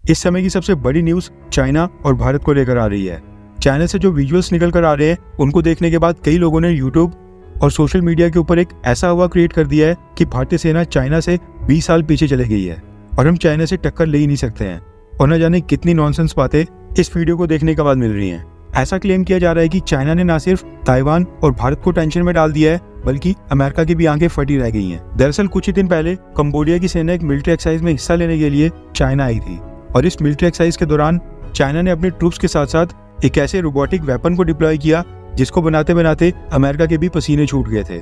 इस समय की सबसे बड़ी न्यूज़ चाइना और भारत को लेकर आ रही है। चाइना से जो विजुअल्स निकल कर आ रहे हैं उनको देखने के बाद कई लोगों ने यूट्यूब और सोशल मीडिया के ऊपर एक ऐसा हवा क्रिएट कर दिया है कि भारतीय सेना चाइना से 20 साल पीछे चले गई है और हम चाइना से टक्कर ले ही नहीं सकते हैं। और न जाने कितनी नॉनसेंस बातें इस वीडियो को देखने के बाद मिल रही हैं। ऐसा क्लेम किया जा रहा है कि चाइना ने न सिर्फ ताइवान और भारत को टेंशन में डाल दिया है बल्कि अमेरिका की भी आंखें फटी रह गई हैं। दरअसल कुछ ही दिन पहले कंबोडिया की सेना एक मिलिट्री एक्सरसाइज में हिस्सा लेने के लिए चाइना आई थी और इस मिलिट्री एक्सरसाइज के दौरान चाइना ने अपने ट्रूप्स के साथ साथ एक ऐसे रोबोटिक वेपन को डिप्लॉय किया जिसको बनाते बनाते अमेरिका के भी पसीने छूट गए थे।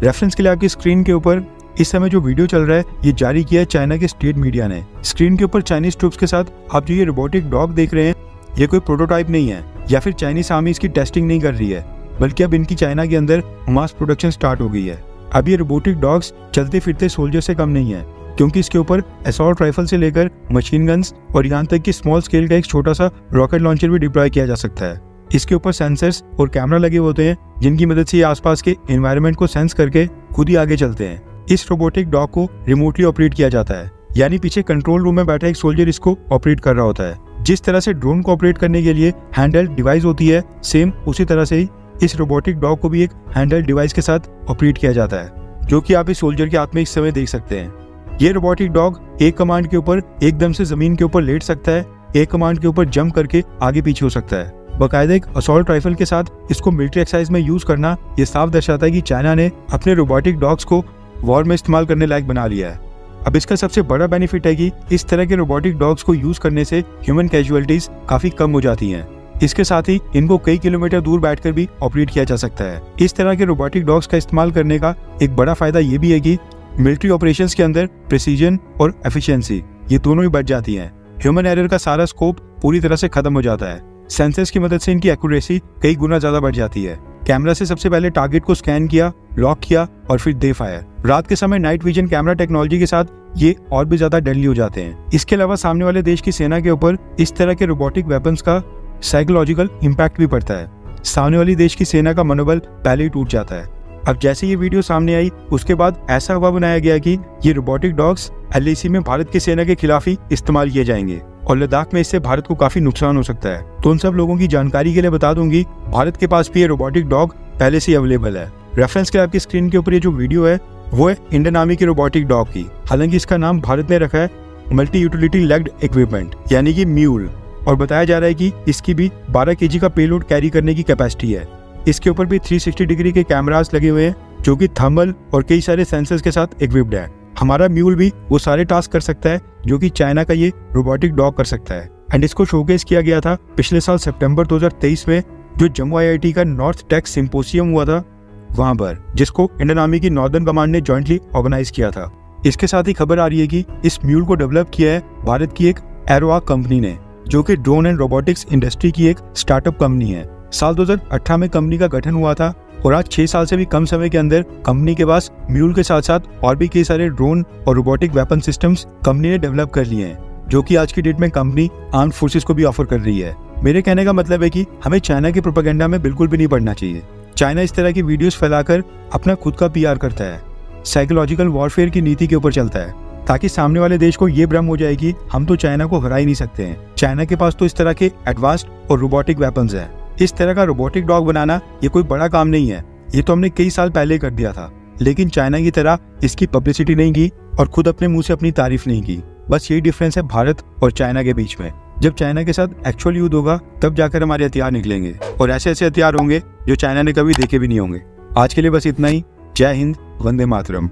रेफरेंस के लिए आपकी स्क्रीन के ऊपर इस समय जो वीडियो चल रहा है ये जारी किया है चाइना के स्टेट मीडिया ने। स्क्रीन के ऊपर चाइनीज ट्रूप्स के साथ आप जो ये रोबोटिक डॉग देख रहे हैं ये कोई प्रोटोटाइप नहीं है या फिर चाइनीज आर्मी इसकी टेस्टिंग नहीं कर रही है, बल्कि अब इनकी चाइना के अंदर मास प्रोडक्शन स्टार्ट हो गई है। अब ये रोबोटिक डॉग्स चलते फिरते सोल्जर से कम नहीं है, क्योंकि इसके ऊपर असॉल्ट राइफल से लेकर मशीन गन्स और यहाँ तक कि स्मॉल स्केल का एक छोटा सा रॉकेट लॉन्चर भी डिप्लॉय किया जा सकता है। इसके ऊपर सेंसर्स और कैमरा लगे होते हैं जिनकी मदद से ये आसपास के एनवायरनमेंट को सेंस करके खुद ही आगे चलते हैं। इस रोबोटिक डॉग को रिमोटली ऑपरेट किया जाता है, यानी पीछे कंट्रोल रूम में बैठा एक सोल्जर इसको ऑपरेट कर रहा होता है। जिस तरह से ड्रोन को ऑपरेट करने के लिए हैंडहेल्ड डिवाइस होती है, सेम उसी तरह से ही इस रोबोटिक डॉग को भी एक हैंडहेल्ड डिवाइस के साथ ऑपरेट किया जाता है, जो कि आप इस सोल्जर के हाथ में इस समय देख सकते हैं। ये रोबोटिक डॉग एक कमांड के ऊपर एकदम से जमीन के ऊपर लेट सकता है, एक कमांड के ऊपर जंप करके आगे पीछे हो सकता है। बाकायदा एक असॉल्ट राइफल के साथ इसको मिलिट्री एक्सरसाइज में यूज करना ये साफ दर्शाता है कि चाइना ने अपने रोबोटिक डॉग्स को वॉर में इस्तेमाल करने लायक बना लिया है। अब इसका सबसे बड़ा बेनिफिट है कि इस तरह के रोबोटिक डॉग्स को यूज करने से ह्यूमन कैजुअलिटीज काफी कम हो जाती हैं। इसके साथ ही इनको कई किलोमीटर दूर बैठकर भी ऑपरेट किया जा सकता है। इस तरह के रोबोटिक डॉग्स का इस्तेमाल करने का एक बड़ा फायदा ये भी है कि मिलिट्री ऑपरेशंस के अंदर प्रिसीजन और एफिशिएंसी ये दोनों ही बढ़ जाती हैं। ह्यूमन एरर का सारा स्कोप पूरी तरह से खत्म हो जाता है। सेंसर्स की मदद से इनकी एक्यूरेसी कई गुना ज्यादा बढ़ जाती है। कैमरा से सबसे पहले टारगेट को स्कैन किया, लॉक किया और फिर दे फायर। रात के समय नाइट विजन कैमरा टेक्नोलॉजी के साथ ये और भी ज्यादा डेडली हो जाते हैं। इसके अलावा सामने वाले देश की सेना के ऊपर इस तरह के रोबोटिक वेपन्स का साइकोलॉजिकल इम्पैक्ट भी पड़ता है। सामने वाली देश की सेना का मनोबल पहले ही टूट जाता है। अब जैसे ये वीडियो सामने आई उसके बाद ऐसा हवा बनाया गया कि ये रोबोटिक डॉग्स LAC में भारत की सेना के खिलाफ ही इस्तेमाल किए जाएंगे और लद्दाख में इससे भारत को काफी नुकसान हो सकता है। तो उन सब लोगों की जानकारी के लिए बता दूंगी, भारत के पास भी ये रोबोटिक डॉग पहले से अवेलेबल है। रेफरेंस के लिए आपकी स्क्रीन के ऊपर ये जो वीडियो है वो है इंडियन आर्मी की रोबोटिक डॉग की। हालांकि इसका नाम भारत ने रखा है मल्टी यूटिलिटी लेग्ड इक्विपमेंट यानी कि म्यूल, और बताया जा रहा है कि इसकी भी 12 kg का पेलोड कैरी करने की कैपेसिटी है। इसके ऊपर भी 360 डिग्री के कैमरास लगे हुए हैं जो कि थर्मल और कई सारे सेंसर्स के साथ इक्विप्ड है। हमारा म्यूल भी वो सारे टास्क कर सकता है जो कि चाइना का ये रोबोटिक डॉग कर सकता है। एंड इसको शोकेस किया गया था पिछले साल सितंबर 2023 में जो जम्मू IIT का नॉर्थ टेक सिंपोसियम हुआ था वहां पर, जिसको इंडियन आर्मी की नॉर्दर्न कमांड ने जॉइंटली ऑर्गेनाइज किया था। इसके साथ ही खबर आ रही है कि इस म्यूल को डेवलप किया है भारत की एक एरोआक कंपनी ने, जो कि ड्रोन एंड रोबोटिक्स इंडस्ट्री की एक स्टार्टअप कंपनी है। साल 2018 में कंपनी का गठन हुआ था और आज 6 साल से भी कम समय के अंदर कंपनी के पास म्यूल के साथ साथ और भी कई सारे ड्रोन और रोबोटिक वेपन सिस्टम्स कंपनी ने डेवलप कर लिए हैं, जो कि आज की डेट में कंपनी आर्म्ड फोर्सेस को भी ऑफर कर रही है। मेरे कहने का मतलब है कि हमें चाइना के प्रोपेगेंडा में बिल्कुल भी नहीं पड़ना चाहिए। चाइना इस तरह की वीडियोस फैलाकर अपना खुद का PR करता है, साइकोलॉजिकल वॉरफेयर की नीति के ऊपर चलता है, ताकि सामने वाले देश को ये भ्रम हो जाए कि हम तो चाइना को हरा ही नहीं सकते हैं। चाइना के पास तो इस तरह के एडवांस्ड और रोबोटिक वेपन्स हैं। इस तरह का रोबोटिक डॉग बनाना ये कोई बड़ा काम नहीं है, ये तो हमने कई साल पहले कर दिया था। लेकिन चाइना की तरह इसकी पब्लिसिटी नहीं की और खुद अपने मुंह से अपनी तारीफ नहीं की। बस यही डिफरेंस है भारत और चाइना के बीच में। जब चाइना के साथ एक्चुअल युद्ध होगा तब जाकर हमारे हथियार निकलेंगे और ऐसे ऐसे हथियार होंगे जो चाइना ने कभी देखे भी नहीं होंगे। आज के लिए बस इतना ही। जय हिंद, वंदे मातरम।